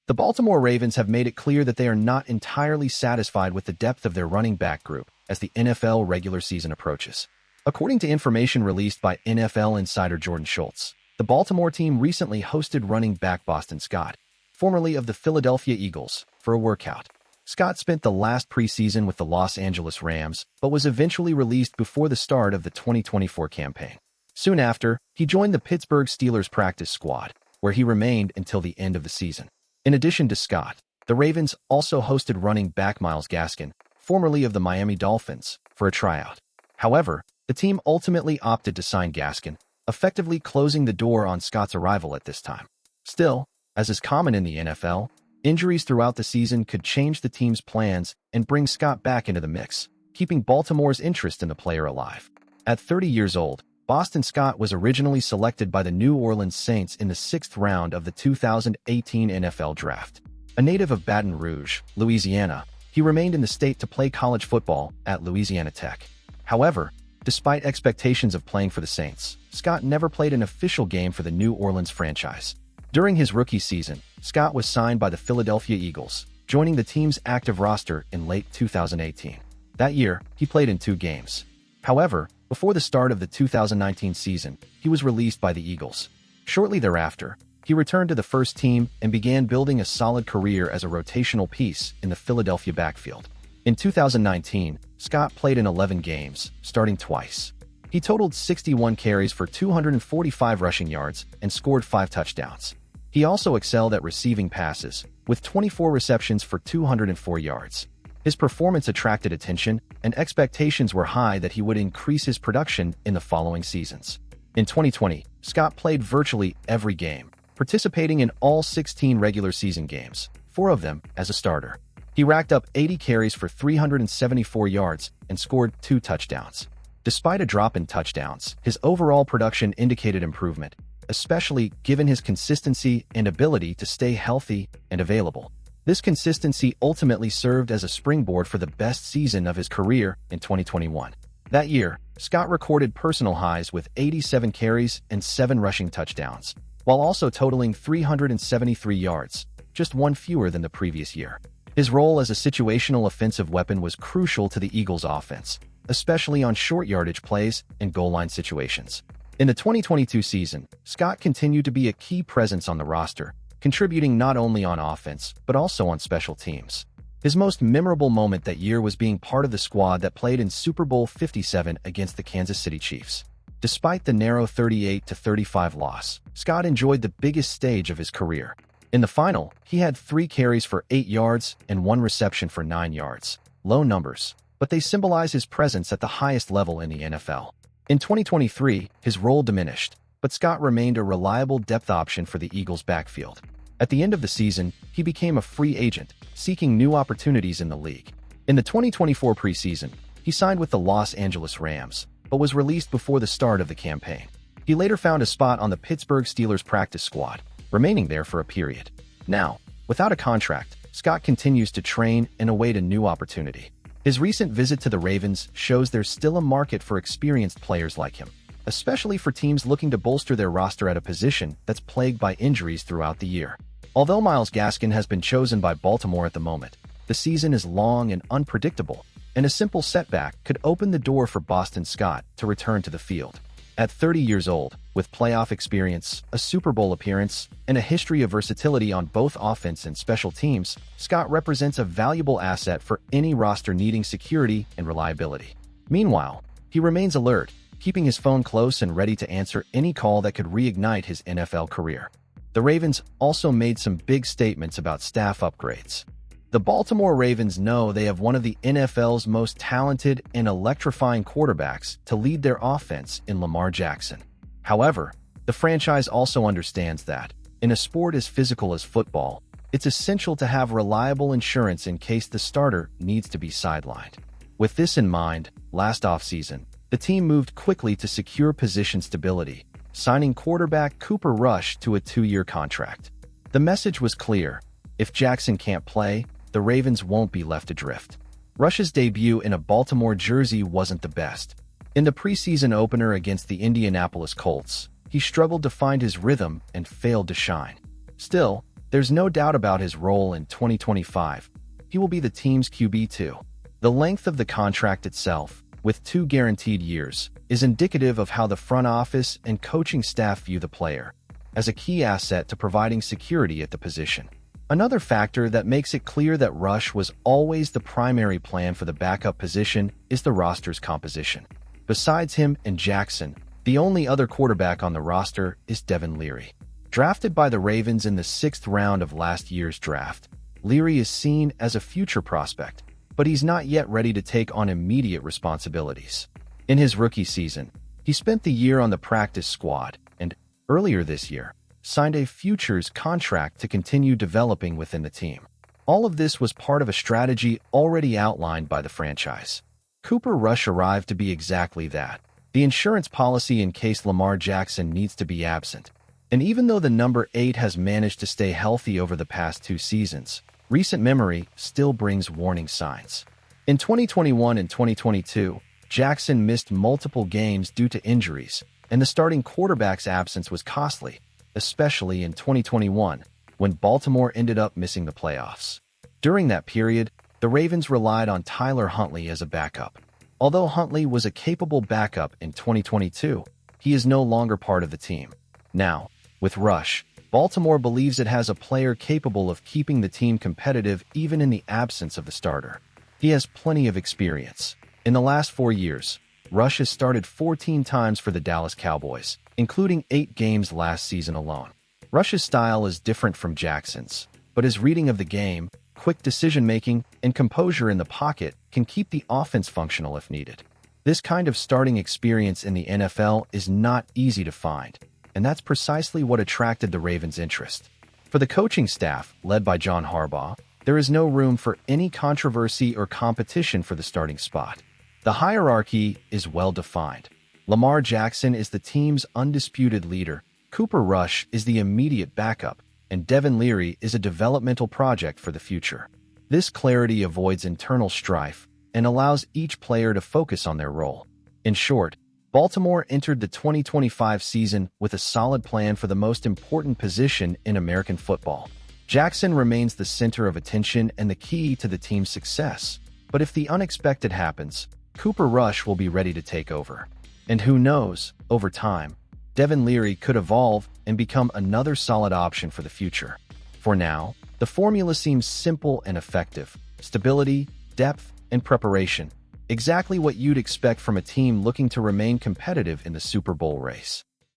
The Baltimore Ravens have made it clear that they are not entirely satisfied with the depth of their running back group as the NFL regular season approaches. According to information released by NFL insider Jordan Schultz, the Baltimore team recently hosted running back Boston Scott, formerly of the Philadelphia Eagles, for a workout. Scott spent the last preseason with the Los Angeles Rams, but was eventually released before the start of the 2024 campaign. Soon after, he joined the Pittsburgh Steelers practice squad, where he remained until the end of the season. In addition to Scott, the Ravens also hosted running back Myles Gaskin, formerly of the Miami Dolphins, for a tryout. However, the team ultimately opted to sign Gaskin, effectively closing the door on Scott's arrival at this time. Still, as is common in the NFL, injuries throughout the season could change the team's plans and bring Scott back into the mix, keeping Baltimore's interest in the player alive. At 30 years old, Boston Scott was originally selected by the New Orleans Saints in the 6th round of the 2018 NFL Draft. A native of Baton Rouge, Louisiana, he remained in the state to play college football at Louisiana Tech. However, despite expectations of playing for the Saints, Scott never played an official game for the New Orleans franchise. During his rookie season, Scott was signed by the Philadelphia Eagles, joining the team's active roster in late 2018. That year, he played in 2 games. However, before the start of the 2019 season, he was released by the Eagles. Shortly thereafter, he returned to the first team and began building a solid career as a rotational piece in the Philadelphia backfield. In 2019, Scott played in 11 games, starting twice. He totaled 61 carries for 245 rushing yards and scored 5 touchdowns. He also excelled at receiving passes, with 24 receptions for 204 yards. His performance attracted attention, and expectations were high that he would increase his production in the following seasons. In 2020, Scott played virtually every game, participating in all 16 regular season games, 4 of them as a starter. He racked up 80 carries for 374 yards and scored 2 touchdowns. Despite a drop in touchdowns, his overall production indicated improvement, especially given his consistency and ability to stay healthy and available. This consistency ultimately served as a springboard for the best season of his career in 2021. That year, Scott recorded personal highs with 87 carries and 7 rushing touchdowns, while also totaling 373 yards, just 1 fewer than the previous year. His role as a situational offensive weapon was crucial to the Eagles' offense, especially on short yardage plays and goal line situations. In the 2022 season, Scott continued to be a key presence on the roster, contributing not only on offense, but also on special teams. His most memorable moment that year was being part of the squad that played in Super Bowl 57 against the Kansas City Chiefs. Despite the narrow 38-35 loss, Scott enjoyed the biggest stage of his career. In the final, he had 3 carries for 8 yards and 1 reception for 9 yards. Low numbers, but they symbolize his presence at the highest level in the NFL. In 2023, his role diminished, but Scott remained a reliable depth option for the Eagles' backfield. At the end of the season, he became a free agent, seeking new opportunities in the league. In the 2024 preseason, he signed with the Los Angeles Rams, but was released before the start of the campaign. He later found a spot on the Pittsburgh Steelers practice squad, remaining there for a period. Now, without a contract, Scott continues to train and await a new opportunity. His recent visit to the Ravens shows there's still a market for experienced players like him, especially for teams looking to bolster their roster at a position that's plagued by injuries throughout the year. Although Myles Gaskin has been chosen by Baltimore at the moment, the season is long and unpredictable, and a simple setback could open the door for Boston Scott to return to the field. At 30 years old, with playoff experience, a Super Bowl appearance, and a history of versatility on both offense and special teams, Scott represents a valuable asset for any roster needing security and reliability. Meanwhile, he remains alert, keeping his phone close and ready to answer any call that could reignite his NFL career. The Ravens also made some big statements about staff upgrades. The Baltimore Ravens know they have one of the NFL's most talented and electrifying quarterbacks to lead their offense in Lamar Jackson. However, the franchise also understands that, in a sport as physical as football, it's essential to have reliable insurance in case the starter needs to be sidelined. With this in mind, last offseason, the team moved quickly to secure position stability, signing quarterback Cooper Rush to a 2-year contract. The message was clear: if Jackson can't play, the Ravens won't be left adrift. Rush's debut in a Baltimore jersey wasn't the best. In the preseason opener against the Indianapolis Colts, he struggled to find his rhythm and failed to shine. Still, There's no doubt about his role in 2025. He will be the team's QB2. The length of the contract itself, with 2 guaranteed years, is indicative of how the front office and coaching staff view the player as a key asset to providing security at the position. Another factor that makes it clear that Rush was always the primary plan for the backup position is the roster's composition. Besides him and Jackson, the only other quarterback on the roster is Devin Leary. Drafted by the Ravens in the 6th round of last year's draft, Leary is seen as a future prospect, but he's not yet ready to take on immediate responsibilities. In his rookie season, he spent the year on the practice squad and, earlier this year, signed a futures contract to continue developing within the team. All of this was part of a strategy already outlined by the franchise. Cooper Rush arrived to be exactly that, the insurance policy in case Lamar Jackson needs to be absent. And even though the number 8 has managed to stay healthy over the past 2 seasons, recent memory still brings warning signs. In 2021 and 2022, Jackson missed multiple games due to injuries, and the starting quarterback's absence was costly, especially in 2021, when Baltimore ended up missing the playoffs. During that period, the Ravens relied on Tyler Huntley as a backup. Although Huntley was a capable backup in 2022, he is no longer part of the team. Now, with Rush, Baltimore believes it has a player capable of keeping the team competitive even in the absence of the starter. He has plenty of experience. In the last 4 years, Rush has started 14 times for the Dallas Cowboys, including 8 games last season alone. Rush's style is different from Jackson's, but his reading of the game, quick decision-making, and composure in the pocket can keep the offense functional if needed. This kind of starting experience in the NFL is not easy to find, and that's precisely what attracted the Ravens' interest. For the coaching staff, led by John Harbaugh, there is no room for any controversy or competition for the starting spot. The hierarchy is well-defined. Lamar Jackson is the team's undisputed leader, Cooper Rush is the immediate backup, and Devin Leary is a developmental project for the future. This clarity avoids internal strife and allows each player to focus on their role. In short, Baltimore entered the 2025 season with a solid plan for the most important position in American football. Jackson remains the center of attention and the key to the team's success. But if the unexpected happens, Cooper Rush will be ready to take over. And who knows, over time, Devin Leary could evolve and become another solid option for the future. For now, the formula seems simple and effective: stability, depth, and preparation. Exactly what you'd expect from a team looking to remain competitive in the Super Bowl race.